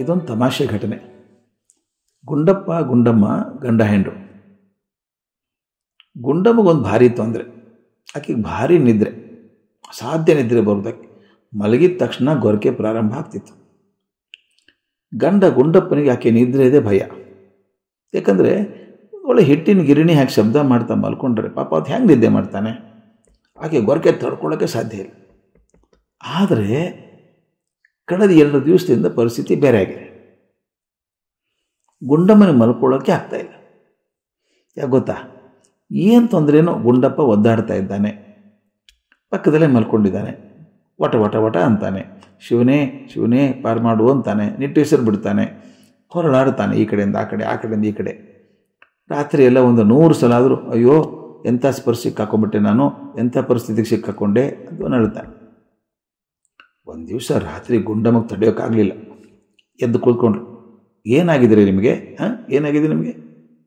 ಇದೊಂದು ತಮಾಷೆ ಘಟನೆ. ಗುಂಡಪ್ಪ ಗುಂಡಮ್ಮ ಗಂಡ ಹೆಂಡ್ರು. ಗುಂಡಮ್ಮಗೊಂದು ಭಾರಿ ತೊಂದರೆ. ಆಕೆಗೆ ಭಾರಿ ನಿದ್ರೆ, ಅಸಾಧ್ಯ ನಿದ್ರೆ ಬರೋದಕ್ಕೆ. ಮಲಗಿದ ತಕ್ಷಣ ಗೊರಕೆ ಪ್ರಾರಂಭ ಆಗ್ತಿತ್ತು. ಗಂಡ ಗುಂಡಪ್ಪನಿಗೆ ಆಕೆ ನಿದ್ರೆ ಇದೆ ಭಯ. ಯಾಕಂದರೆ ಒಳ್ಳೆ ಹಿಟ್ಟಿನ ಗಿರಣಿ ಹಾಕಿ ಶಬ್ದ ಮಾಡ್ತಾ ಮಲ್ಕೊಂಡ್ರೆ ಪಾಪ ಅದು ಹೆಂಗೆ ನಿದ್ದೆ ಮಾಡ್ತಾನೆ? ಆಕೆ ಗೊರಕೆ ತಡ್ಕೊಳ್ಳೋಕ್ಕೆ ಸಾಧ್ಯ ಇಲ್ಲ. ಆದರೆ ಕಳೆದ 2 ದಿವಸದಿಂದ ಪರಿಸ್ಥಿತಿ ಬೇರೆ ಆಗಿದೆ. ಗುಂಡಮ್ಮನಿಗೆ ಮಲ್ಕೊಳ್ಳೋಕ್ಕೆ ಆಗ್ತಾಯಿಲ್ಲ. ಯಾಕೆ ಗೊತ್ತಾ? ಏನು ತೊಂದರೆನೋ ಗುಂಡಪ್ಪ ಒದ್ದಾಡ್ತಾ ಇದ್ದಾನೆ. ಪಕ್ಕದಲ್ಲೇ ಮಲ್ಕೊಂಡಿದ್ದಾನೆ. ವಟ ವಟ ವಟ ಅಂತಾನೆ. ಶಿವನೇ ಶಿವನೇ ಪಾರು ಮಾಡು ಅಂತಾನೆ. ನಿಟ್ಟುಸಿರು ಬಿಡ್ತಾನೆ. ಹೊರಳಾಡ್ತಾನೆ ಈ ಕಡೆಯಿಂದ ಆ ಕಡೆ, ಆ ಕಡೆಯಿಂದ ಈ ಕಡೆ. ರಾತ್ರಿ ಎಲ್ಲ ಒಂದು 100 ಸಲ ಆದರೂ ಅಯ್ಯೋ ಎಂಥ ಸ್ಪರ್ಶಕ್ಕೆ ಹಾಕೊಂಡ್ಬಿಟ್ಟೆ ನಾನು, ಎಂಥ ಪರಿಸ್ಥಿತಿಗೆ ಸಿಕ್ಕಾಕೊಂಡೆ ಅಂತ ನಳ್ತಾನೆ. ಒಂದು ದಿವಸ ರಾತ್ರಿ ಗುಂಡಮ್ಮಗೆ ತಡೆಯೋಕ್ಕಾಗಲಿಲ್ಲ. ಎದ್ದು ಕೂತ್ಕೊಂಡ್ರು. ಏನಾಗಿದ್ದೀರಿ ನಿಮಗೆ? ಏನಾಗಿದೆ ನಿಮಗೆ?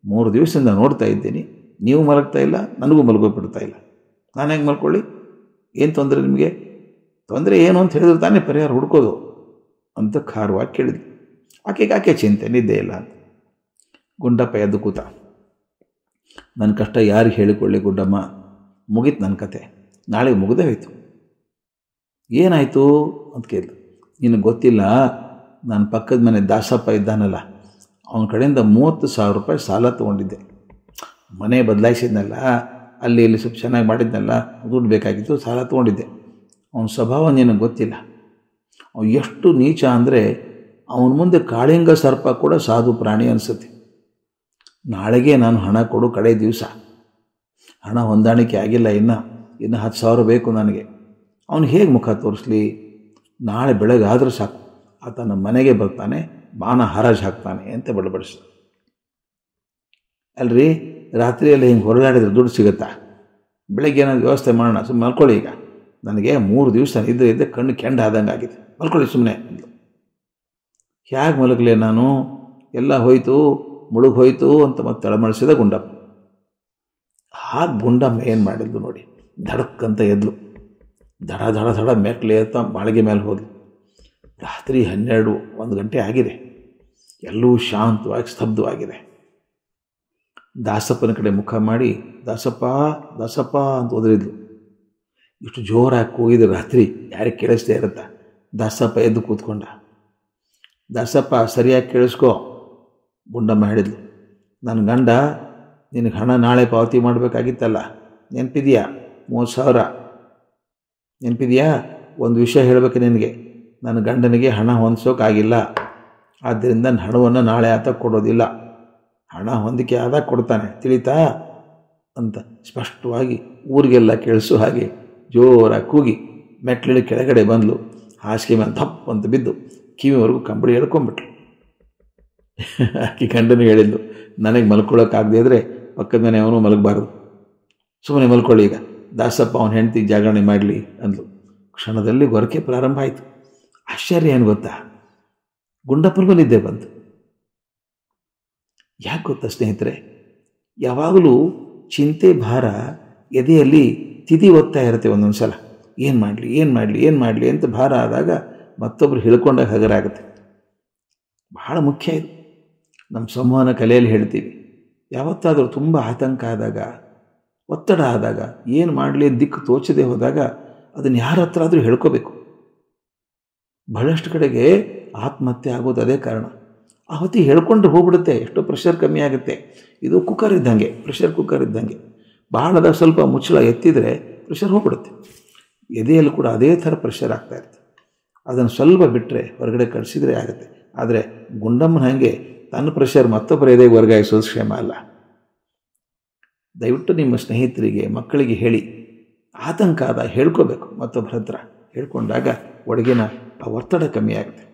3 ದಿವಸದಿಂದ ನೋಡ್ತಾ ಇದ್ದೀನಿ, ನೀವು ಮಲಗ್ತಾ ಇಲ್ಲ, ನನಗೂ ಮಲಗೋಗ್ಬಿಡ್ತಾ ಇಲ್ಲ. ನಾನು ಹೆಂಗೆ ಮಲ್ಕೊಳ್ಳಿ? ಏನು ತೊಂದರೆ ನಿಮಗೆ? ತೊಂದರೆ ಏನು ಅಂತ ಹೇಳಿದ್ರೆ ತಾನೇ ಪರಿಹಾರ ಹುಡ್ಕೋದು ಅಂತ ಖಾರವಾಗಿ ಕೇಳಿದ್ಲು. ಆಕೆ ಚಿಂತೆ, ನಿದ್ದೆ ಇಲ್ಲ ಅಂತ. ಗುಂಡಪ್ಪ ಎದ್ದು ಕೂತ. ನನ್ನ ಕಷ್ಟ ಯಾರಿಗೆ ಹೇಳಿಕೊಳ್ಳಿ ಗುಂಡಮ್ಮ? ಮುಗೀತು ನನ್ನ ಕತೆ, ನಾಳೆಗೆ ಮುಗಿದೇ ಹೋಯ್ತು. ಏನಾಯಿತು ಅಂತ ಕೇಳಿದ್ರು. ನಿನಗೆ ಗೊತ್ತಿಲ್ಲ, ನನ್ನ ಪಕ್ಕದ ಮನೆ ದಾಸಪ್ಪ ಇದ್ದಾನಲ್ಲ, ಅವನ ಕಡೆಯಿಂದ 30,000 ರೂಪಾಯಿ ಸಾಲ ತೊಗೊಂಡಿದ್ದೆ. ಮನೆ ಬದಲಾಯಿಸಿದ್ನಲ್ಲ, ಅಲ್ಲಿ ಇಲ್ಲಿ ಸ್ವಲ್ಪ ಚೆನ್ನಾಗಿ ಮಾಡಿದ್ನಲ್ಲ, ದುಡ್ಡು ಬೇಕಾಗಿತ್ತು, ಸಾಲ ತೊಗೊಂಡಿದ್ದೆ. ಅವನ ಸ್ವಭಾವ ನಿನಗೆ ಗೊತ್ತಿಲ್ಲ. ಅವನು ಎಷ್ಟು ನೀಚ ಅಂದರೆ ಅವನ ಮುಂದೆ ಕಾಳಿಂಗ ಸರ್ಪ ಕೂಡ ಸಾಧು ಪ್ರಾಣಿ ಅನಿಸುತ್ತೆ. ನಾಳೆಗೆ ನಾನು ಹಣ ಕೊಡು, ಕಡೆ ದಿವಸ. ಹಣ ಹೊಂದಾಣಿಕೆ ಆಗಿಲ್ಲ, ಇನ್ನು 10,000 ಬೇಕು ನನಗೆ. ಅವನು ಹೇಗೆ ಮುಖ ತೋರಿಸ್ಲಿ? ನಾಳೆ ಬೆಳಗ್ಗೆ ಆದರೂ ಸಾಕು, ಆತ ನಮ್ಮ ಮನೆಗೆ ಬರ್ತಾನೆ, ಬಾಣ ಹರಾಜು ಹಾಕ್ತಾನೆ ಅಂತ ಬಡಬಡಿಸಿದ. ಅಲ್ರಿ, ರಾತ್ರಿಯಲ್ಲಿ ಹಿಂಗೆ ಹೊರಳಾಡಿದ್ರೆ ದುಡ್ಡು ಸಿಗುತ್ತಾ? ಬೆಳಗ್ಗೆ ಏನಾದ್ರು ವ್ಯವಸ್ಥೆ ಮಾಡೋಣ, ಸುಮ್ಮನೆ ಮಲ್ಕೊಳ್ಳಿ. ಈಗ ನನಗೆ 3 ದಿವಸ ಇದ್ದೆ ಕಣ್ಣು ಕೆಂಡ ಆದಂಗೆ ಆಗಿದೆ, ಮಲ್ಕೊಳ್ಳಿ ಸುಮ್ಮನೆ. ಹೇಗೆ ಮಲಗಲಿ ನಾನು? ಎಲ್ಲ ಹೋಯ್ತು, ಮುಳುಗಿ ಹೋಯ್ತು ಅಂತ ಮತ್ತೆ ತಳಮಳಿಸಿದ ಗುಂಡಪ್ಪ. ಹಾಗೆ ಗುಂಡಮ್ಮ ಏನು ಮಾಡಿದ್ಲು ನೋಡಿ, ಧಡಕ್ಕಂತ ಎದ್ಲು. ದಡ ದಡ ದಡ ಮೆಟ್ಲೆ ಅಂತ ಮಾಳಿಗೆ ಮೇಲೆ ಹೋದ್ಲು. ರಾತ್ರಿ 12-1 ಗಂಟೆ ಆಗಿದೆ. ಎಲ್ಲವೂ ಶಾಂತವಾಗಿ ಸ್ತಬ್ಧವಾಗಿದೆ. ದಾಸಪ್ಪನ ಕಡೆ ಮುಖ ಮಾಡಿ ದಾಸಪ್ಪ ದಾಸಪ್ಪ ಅಂತ ಒದರಿದ್ಲು. ಇಷ್ಟು ಜೋರಾಗಿ ಕೂಗಿದ್ರೆ ರಾತ್ರಿ ಯಾರಿಗೆ ಕೇಳಿಸ್ದೇ ಇರುತ್ತಾ? ದಾಸಪ್ಪ ಎದ್ದು ಕೂತ್ಕೊಂಡ. ದಾಸಪ್ಪ ಸರಿಯಾಗಿ ಕೇಳಿಸ್ಕೊ, ಗುಂಡಮ್ಮ ಹೇಳಿದ್ಲು. ನನ್ನ ಗಂಡ ನಿನಗೆ ಹಣ ನಾಳೆ ಪಾವತಿ ಮಾಡಬೇಕಾಗಿತ್ತಲ್ಲ, ನೆನಪಿದೆಯಾ? 30,000 ನೆನಪಿದೆಯಾ? ಒಂದು ವಿಷಯ ಹೇಳಬೇಕು ನಿನಗೆ, ನನ್ನ ಗಂಡನಿಗೆ ಹಣ ಹೊಂದಿಸೋಕ್ಕಾಗಿಲ್ಲ. ಆದ್ದರಿಂದ ನನ್ನ ಹಣವನ್ನು ನಾಳೆ ಆತ ಕೊಡೋದಿಲ್ಲ. ಹಣ ಹೊಂದಿಕೆ ಆದಾಗ ಕೊಡ್ತಾನೆ, ತಿಳಿತಾ ಅಂತ ಸ್ಪಷ್ಟವಾಗಿ ಊರಿಗೆಲ್ಲ ಕೇಳಿಸು ಹಾಗೆ ಜೋರಾಗಿ ಕೂಗಿ ಮೆಟ್ಲಿಳಿ ಕೆಳಗಡೆ ಬಂದಳು. ಹಾಸಿಗೆ ಮೇಲೆ ದಪ್ಪ ಅಂತ ಬಿದ್ದು ಕಿವಿವರೆಗೂ ಕಂಬಳಿ ಹೇಳ್ಕೊಂಬಿಟ್ಲು. ಆಕೆ ಗಂಡನು ಹೇಳಿದ್ಲು, ನನಗೆ ಮಲ್ಕೊಳ್ಳೋಕ್ಕಾಗದೇ ಇದ್ದರೆ ಪಕ್ಕದ ಮನೆ ಅವನು ಮಲಗಬಾರ್ದು, ಸುಮ್ಮನೆ ಮಲ್ಕೊಳ್ಳಿ, ಈಗ ದಾಸಪ್ಪ ಅವನ ಹೆಂಡತಿಗೆ ಜಾಗರಣೆ ಮಾಡಲಿ ಅಂದ್ಲು. ಕ್ಷಣದಲ್ಲಿ ಗೊರಕೆ ಪ್ರಾರಂಭ ಆಯಿತು. ಆಶ್ಚರ್ಯ ಏನು ಗೊತ್ತಾ? ಗುಂಡಪ್ಪನಿಗೂ ನಿದ್ದೆ ಬಂತು. ಯಾಕೆ ಗೊತ್ತಾ ಸ್ನೇಹಿತರೆ? ಯಾವಾಗಲೂ ಚಿಂತೆ ಭಾರ ಎದೆಯಲ್ಲಿ ತಿದಿ ಒತ್ತಾ ಇರುತ್ತೆ. ಒಂದೊಂದು ಸಲ ಏನು ಮಾಡಲಿ ಏನು ಮಾಡಲಿ ಏನು ಮಾಡಲಿ ಅಂತ ಭಾರ ಆದಾಗ ಮತ್ತೊಬ್ಬರು ಹೇಳ್ಕೊಂಡಾಗ ಹಗರ ಆಗುತ್ತೆ. ಬಹಳ ಮುಖ್ಯ ಇದು. ನಮ್ಮ ಸಂವಹನ ಕಲೆಯಲ್ಲಿ ಹೇಳ್ತೀವಿ, ಯಾವತ್ತಾದರೂ ತುಂಬ ಆತಂಕ ಆದಾಗ, ಒತ್ತಡ ಆದಾಗ, ಏನು ಮಾಡಲಿ ದಿಕ್ಕು ತೋಚದೆ ಹೋದಾಗ ಅದನ್ನು ಯಾರ ಹತ್ರ ಆದರೂ ಹೇಳ್ಕೋಬೇಕು. ಬಹಳಷ್ಟು ಕಡೆಗೆ ಆತ್ಮಹತ್ಯೆ ಆಗೋದು ಅದೇ ಕಾರಣ. ಆ ಹೊತ್ತಿಗೆ ಹೇಳ್ಕೊಂಡು ಹೋಗ್ಬಿಡುತ್ತೆ, ಎಷ್ಟೋ ಪ್ರೆಷರ್ ಕಮ್ಮಿ ಆಗುತ್ತೆ. ಇದು ಕುಕ್ಕರ್ ಇದ್ದಂಗೆ, ಪ್ರೆಷರ್ ಕುಕ್ಕರ್ ಇದ್ದಂಗೆ. ಬಹಳದ ಸ್ವಲ್ಪ ಮುಚ್ಚಳ ಎತ್ತಿದರೆ ಪ್ರೆಷರ್ ಹೋಗ್ಬಿಡುತ್ತೆ. ಎದೆಯಲ್ಲಿ ಕೂಡ ಅದೇ ಥರ ಪ್ರೆಷರ್ ಆಗ್ತಾ ಇರುತ್ತೆ. ಅದನ್ನು ಸ್ವಲ್ಪ ಬಿಟ್ಟರೆ ಹೊರಗಡೆ ಕಳಿಸಿದರೆ ಆಗುತ್ತೆ. ಆದರೆ ಗುಂಡಮ್ಮನ ಹಾಗೆ ತನ್ನ ಪ್ರೆಷರ್ ಮತ್ತೊಬ್ಬರ ಎದೆಗೆ ವರ್ಗಾಯಿಸೋದು ಕ್ಷೇಮ ಅಲ್ಲ. ದಯವಿಟ್ಟು ನಿಮ್ಮ ಸ್ನೇಹಿತರಿಗೆ, ಮಕ್ಕಳಿಗೆ ಹೇಳಿ, ಆತಂಕ ಆದ ಹೇಳ್ಕೋಬೇಕು. ಮತ್ತೊಬ್ಬರ ಹತ್ರ ಹೇಳ್ಕೊಂಡಾಗ ಒಳಗಿನ ಆ ಒತ್ತಡ ಕಮ್ಮಿ ಆಗುತ್ತೆ.